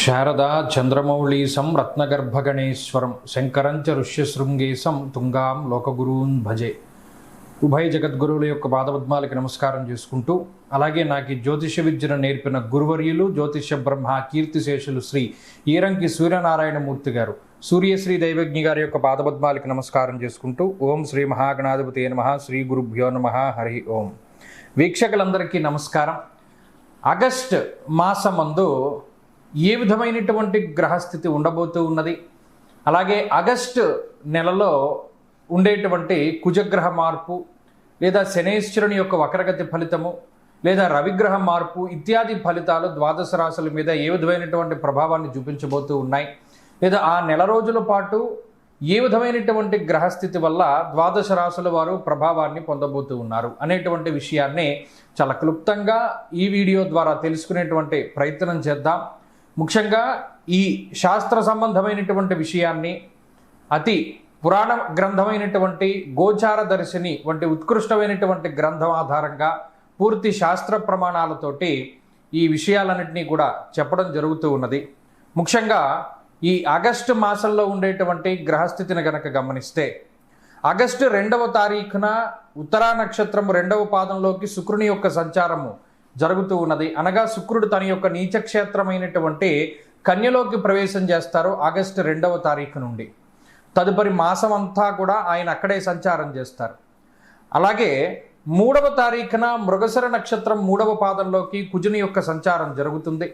శారదా చంద్రమౌళీసం రత్నగర్భగణేశ్వరం శంకరంచ ఋష్యశృంగేశం తుంగాం లోకగురూన్ భజే. ఉభయ జగద్గురువుల యొక్క పాదపద్మాలకి నమస్కారం చేసుకుంటూ, అలాగే నాకు జ్యోతిష విద్యను నేర్పిన గురువర్యులు జ్యోతిష బ్రహ్మ కీర్తిశేషులు శ్రీ ఈరంకి సూర్యనారాయణమూర్తి గారు, సూర్యశ్రీ దైవజ్ఞి గారి యొక్క పాదపద్మాలకి నమస్కారం చేసుకుంటూ, ఓం శ్రీ మహాగణాధిపతి నమః, శ్రీ గురుభ్యో నమః, హరి ఓం. వీక్షకులందరికీ నమస్కారం. ఆగస్ట్ మాసమందు ఏ విధమైనటువంటి గ్రహస్థితి ఉండబోతూ ఉన్నది, అలాగే ఆగస్టు నెలలో ఉండేటువంటి కుజగ్రహ మార్పు లేదా శనేశ్వరుని యొక్క వక్రగతి ఫలితము లేదా రవిగ్రహ మార్పు ఇత్యాది ఫలితాలు ద్వాదశ రాశుల మీద ఏ విధమైనటువంటి ప్రభావాన్ని చూపించబోతూ ఉన్నాయి, లేదా ఆ నెల రోజుల పాటు ఏ విధమైనటువంటి గ్రహస్థితి వల్ల ద్వాదశ రాశుల వారు ప్రభావాన్ని పొందబోతూ ఉన్నారు అనేటువంటి విషయాన్ని చాలా క్లుప్తంగా ఈ వీడియో ద్వారా తెలుసుకునేటువంటి ప్రయత్నం చేద్దాం. ముఖ్యంగా ఈ శాస్త్ర సంబంధమైనటువంటి విషయాన్ని అతి పురాణ గ్రంథమైనటువంటి గోచార దర్శిని వంటి ఉత్కృష్టమైనటువంటి గ్రంథం ఆధారంగా పూర్తి శాస్త్ర ప్రమాణాలతోటి ఈ విషయాలన్నింటినీ కూడా చెప్పడం జరుగుతూ ఉన్నది. ముఖ్యంగా ఈ ఆగస్టు మాసంలో ఉండేటువంటి గ్రహస్థితిని గనక గమనిస్తే, ఆగస్టు 2వ తారీఖున ఉత్తరా నక్షత్రం 2వ పాదంలోకి శుక్రుని యొక్క సంచారము జరుగుతూ ఉన్నది. అనగా శుక్రుడు తన యొక్క నీచక్షేత్రమైనటువంటి కన్యలోకి ప్రవేశం చేస్తారు ఆగస్టు 2వ తారీఖు నుండి. తదుపరి మాసం అంతా కూడా ఆయన అక్కడే సంచారం చేస్తారు. అలాగే 3వ తారీఖున మృగశిర నక్షత్రం 3వ పాదంలోకి కుజుని యొక్క సంచారం జరుగుతుంది.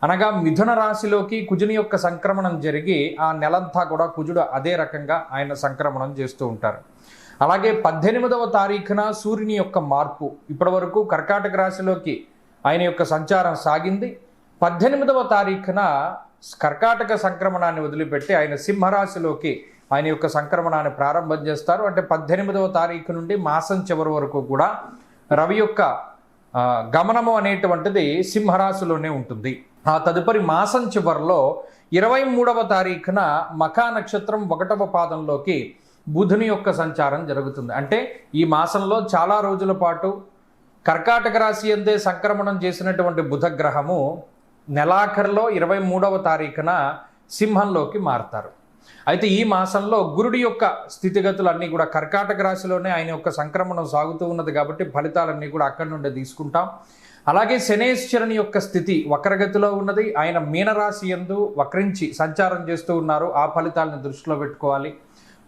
అనగా మిథున రాశిలోకి కుజుని యొక్క సంక్రమణం జరిగి ఆ నెలంతా కూడా కుజుడు అదే రకంగా ఆయన సంక్రమణం చేస్తూ ఉంటారు. అలాగే 18వ తారీఖున సూర్యుని యొక్క మార్పు, ఇప్పటి వరకు కర్కాటక రాశిలోకి ఆయన యొక్క సంచారం సాగింది. 18వ తారీఖున కర్కాటక సంక్రమణాన్ని వదిలిపెట్టి ఆయన సింహరాశిలోకి ఆయన యొక్క సంక్రమణాన్ని ప్రారంభం చేస్తారు. అంటే 18వ తారీఖు నుండి మాసం చివరి వరకు కూడా రవి యొక్క గమనము అనేటువంటిది సింహరాశిలోనే ఉంటుంది. ఆ తదుపరి మాసం చివరిలో 23వ తారీఖున మఖా నక్షత్రం 1వ పాదంలోకి బుధుని యొక్క సంచారం జరుగుతుంది. అంటే ఈ మాసంలో చాలా రోజుల పాటు కర్కాటక రాశి అందే సంక్రమణం చేసినటువంటి బుధ గ్రహము నెలాఖరులో 23వ తారీఖున సింహంలోకి మారతారు. అయితే ఈ మాసంలో గురుడి యొక్క స్థితిగతులన్నీ కూడా కర్కాటక రాశిలోనే ఆయన యొక్క సంక్రమణం సాగుతూ ఉన్నది కాబట్టి ఫలితాలన్నీ కూడా అక్కడి నుండి తీసుకుంటాం. అలాగే శనేశ్వరుని యొక్క స్థితి వక్రగతిలో ఉన్నది. ఆయన మీనరాశి యందు వక్రించి సంచారం చేస్తూ ఉన్నారు. ఆ ఫలితాలను దృష్టిలో పెట్టుకోవాలి.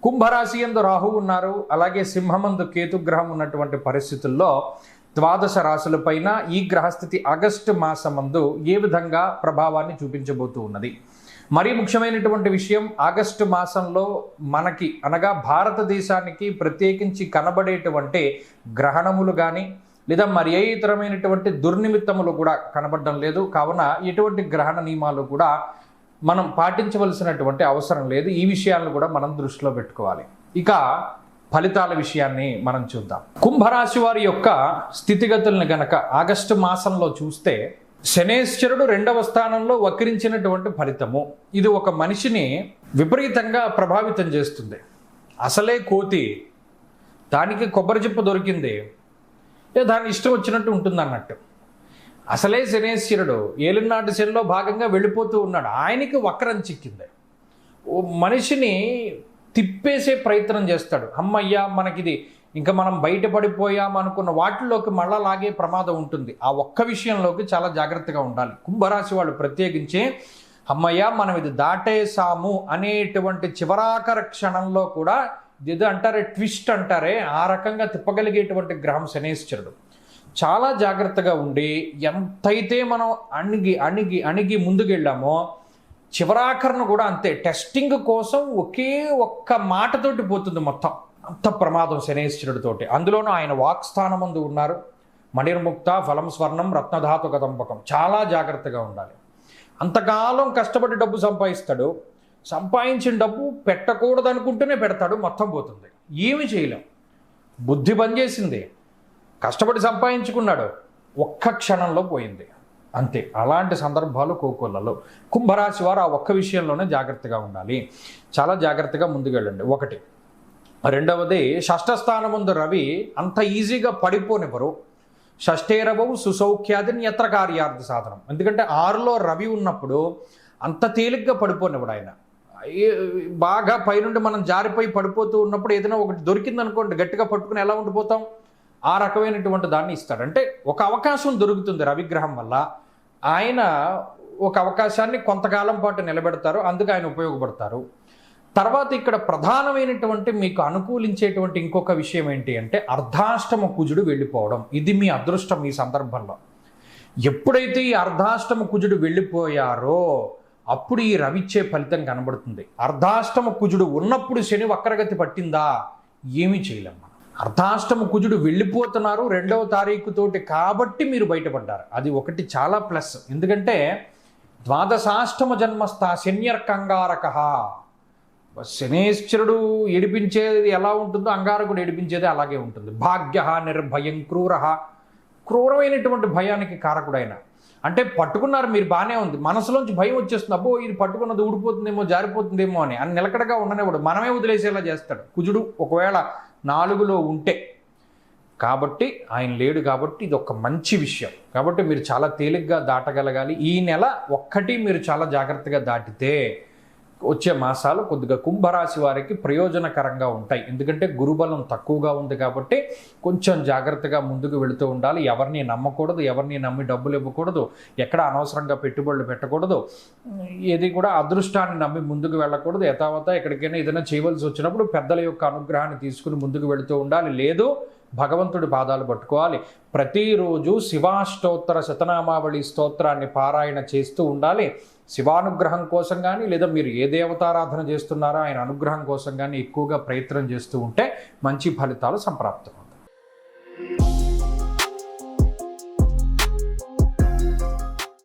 కుంభరాశి యందు రాహు ఉన్నారు. అలాగే సింహమందు కేతుగ్రహం ఉన్నటువంటి పరిస్థితుల్లో ద్వాదశ రాశులపైన ఈ గ్రహస్థితి ఆగస్టు మాసమందు ఏ విధంగా ప్రభావాన్ని చూపించబోతూ ఉన్నది. మరీ ముఖ్యమైనటువంటి విషయం, ఆగస్టు మాసంలో మనకి అనగా భారతదేశానికి ప్రత్యేకించి కనబడేటువంటి గ్రహణములు కానీ లేదా మరి ఏ ఇతరమైనటువంటి దుర్నిమిత్తములు కూడా కనబడడం లేదు. కావున ఎటువంటి గ్రహణ నియమాలు కూడా మనం పాటించవలసినటువంటి అవసరం లేదు. ఈ విషయాలను కూడా మనం దృష్టిలో పెట్టుకోవాలి. ఇక ఫలితాల విషయాన్ని మనం చూద్దాం. కుంభరాశి వారి యొక్క స్థితిగతుల్ని గనక ఆగస్టు మాసంలో చూస్తే, శనేశ్వరుడు 2వ స్థానంలో వక్రించినటువంటి ఫలితము ఇది ఒక మనిషిని విపరీతంగా ప్రభావితం చేస్తుంది. అసలే కోతి, దానికి కొబ్బరి చిప్ప దొరికింది, దాని ఇష్టం వచ్చినట్టు ఉంటుంది అన్నట్టు. అసలే శనేశ్వరుడు ఏలినాటి శనిలో భాగంగా వెళ్ళిపోతూ ఉన్నాడు, ఆయనకి వక్రం చిక్కింది. ఓ మనిషిని తిప్పేసే ప్రయత్నం చేస్తాడు. అమ్మయ్యా మనకిది ఇంకా మనం బయటపడిపోయామనుకున్న వాటిలోకి మళ్ళా లాగే ప్రమాదం ఉంటుంది. ఆ ఒక్క విషయంలోకి చాలా జాగ్రత్తగా ఉండాలి. కుంభరాశి వాళ్ళు ప్రత్యేకించి అమ్మయ్యా మనం ఇది దాటేసాము అనేటువంటి చివరాఖర క్షణంలో కూడా ఇది అంటారే ట్విస్ట్ అంటారే, ఆ రకంగా తిప్పగలిగేటువంటి గ్రహం శనేశ్వరుడు. చాలా జాగ్రత్తగా ఉండి ఎంతైతే మనం అణిగి అణిగి అణిగి ముందుకెళ్ళామో చివరాఖరను కూడా అంతే టెస్టింగ్ కోసం ఒకే ఒక్క మాటతోటి పోతుంది మొత్తం. అంత ప్రమాదం శనేశ్వరుడితోటి. అందులోనూ ఆయన వాక్స్థానం ముందు ఉన్నారు. మణిర్ముక్త ఫలం స్వర్ణం రత్నధాతు కదంబకం. చాలా జాగ్రత్తగా ఉండాలి. అంతకాలం కష్టపడి డబ్బు సంపాదిస్తాడు, సంపాదించిన డబ్బు పెట్టకూడదు అనుకుంటూనే పెడతాడు, మొత్తం పోతుంది. ఏమి చేయలేం. బుద్ధి పనిచేసింది, కష్టపడి సంపాదించుకున్నాడు, ఒక్క క్షణంలో పోయింది అంతే. అలాంటి సందర్భాలు కోకొల్లలో. కుంభరాశి వారు ఆ ఒక్క విషయంలోనే జాగ్రత్తగా ఉండాలి. చాలా జాగ్రత్తగా ముందుకెళ్ళండి. ఒకటి. రెండవది, షష్ఠ స్థానం ముందు రవి అంత ఈజీగా పడిపోనివ్వరు. షష్ఠేరవవు సుసౌఖ్యాదిని ఎత్ర కార్యార్థ సాధనం. ఎందుకంటే 6లో రవి ఉన్నప్పుడు అంత తేలిగ్గా పడిపోనివ్వడు ఆయన. బాగా పైనుండి మనం జారిపోయి పడిపోతూ ఉన్నప్పుడు ఏదైనా ఒకటి దొరికిందనుకోండి, గట్టిగా పట్టుకుని ఎలా ఉండిపోతాం, ఆ రకమైనటువంటి దాన్ని ఇస్తాడు. అంటే ఒక అవకాశం దొరుకుతుంది రవిగ్రహం వల్ల, ఆయన ఒక అవకాశాన్ని కొంతకాలం పాటు నిలబెడతారు, అందుకు ఆయన ఉపయోగపడతారు. తర్వాత ఇక్కడ ప్రధానమైనటువంటి మీకు అనుకూలించేటువంటి ఇంకొక విషయం ఏంటి అంటే అర్ధాష్టమ కుజుడు వెళ్ళిపోవడం. ఇది మీ అదృష్టం ఈ సందర్భంలో. ఎప్పుడైతే ఈ అర్ధాష్టమ కుజుడు వెళ్ళిపోయారో అప్పుడు ఈ రవిచ్చే ఫలితం కనబడుతుంది. అర్ధాష్టమ కుజుడు ఉన్నప్పుడు శని వక్రగతి పట్టిందా, ఏమీ చేయలేం. అర్ధాష్టమ కుజుడు వెళ్ళిపోతున్నారు 2వ తారీఖుతోటి కాబట్టి మీరు బయటపడ్డారు. అది ఒకటి చాలా ప్లస్. ఎందుకంటే ద్వాదశాష్టమ జన్మస్థ శన్యర్కంగారక. శనేశ్వరుడు ఏడిపించేది ఎలా ఉంటుందో అంగారకుడు ఏడిపించేది అలాగే ఉంటుంది. భాగ్య నిర్భయం క్రూర, క్రూరమైనటువంటి భయానికి కారకుడైన. అంటే పట్టుకున్నారు మీరు, బాగానే ఉంది, మనసులోంచి భయం వచ్చేస్తుంది, అబ్బో ఇది పట్టుకున్నది ఊడిపోతుందేమో జారిపోతుందేమో అని నిలకడగా ఉండనివ్వడు, మనమే వదిలేసేలా చేస్తాడు కుజుడు ఒకవేళ 4లో ఉంటే. కాబట్టి ఆయన లేడు కాబట్టి ఇది ఒక మంచి విషయం. కాబట్టి మీరు చాలా తేలిగ్గా దాటగలగాలి. ఈ నెల ఒక్కటి మీరు చాలా జాగ్రత్తగా దాటితే వచ్చే మాసాలు కొద్దిగా కుంభరాశి వారికి ప్రయోజనకరంగా ఉంటాయి. ఎందుకంటే గురుబలం తక్కువగా ఉంది కాబట్టి కొంచెం జాగ్రత్తగా ముందుకు వెళుతూ ఉండాలి. ఎవరిని నమ్మకూడదు, ఎవరిని నమ్మి డబ్బులు ఇవ్వకూడదు, ఎక్కడ అనవసరంగా పెట్టుబడులు పెట్టకూడదు, ఏది కూడా అదృష్టాన్ని నమ్మి ముందుకు వెళ్ళకూడదు. యథావత ఎక్కడికైనా ఏదైనా చేయవలసి వచ్చినప్పుడు పెద్దల యొక్క అనుగ్రహాన్ని తీసుకుని ముందుకు వెళుతూ ఉండాలి. లేదు భగవంతుడి పాదాలు పట్టుకోవాలి. ప్రతిరోజు శివాష్టోత్తర శతనామావళి స్తోత్రాన్ని పారాయణ చేస్తూ ఉండాలి. శివానుగ్రహం కోసం కానీ లేదా మీరు ఏ దేవతారాధన చేస్తున్నారో ఆయన అనుగ్రహం కోసం కానీ ఎక్కువగా ప్రయత్నం చేస్తూ ఉంటే మంచి ఫలితాలు సంప్రాప్తం.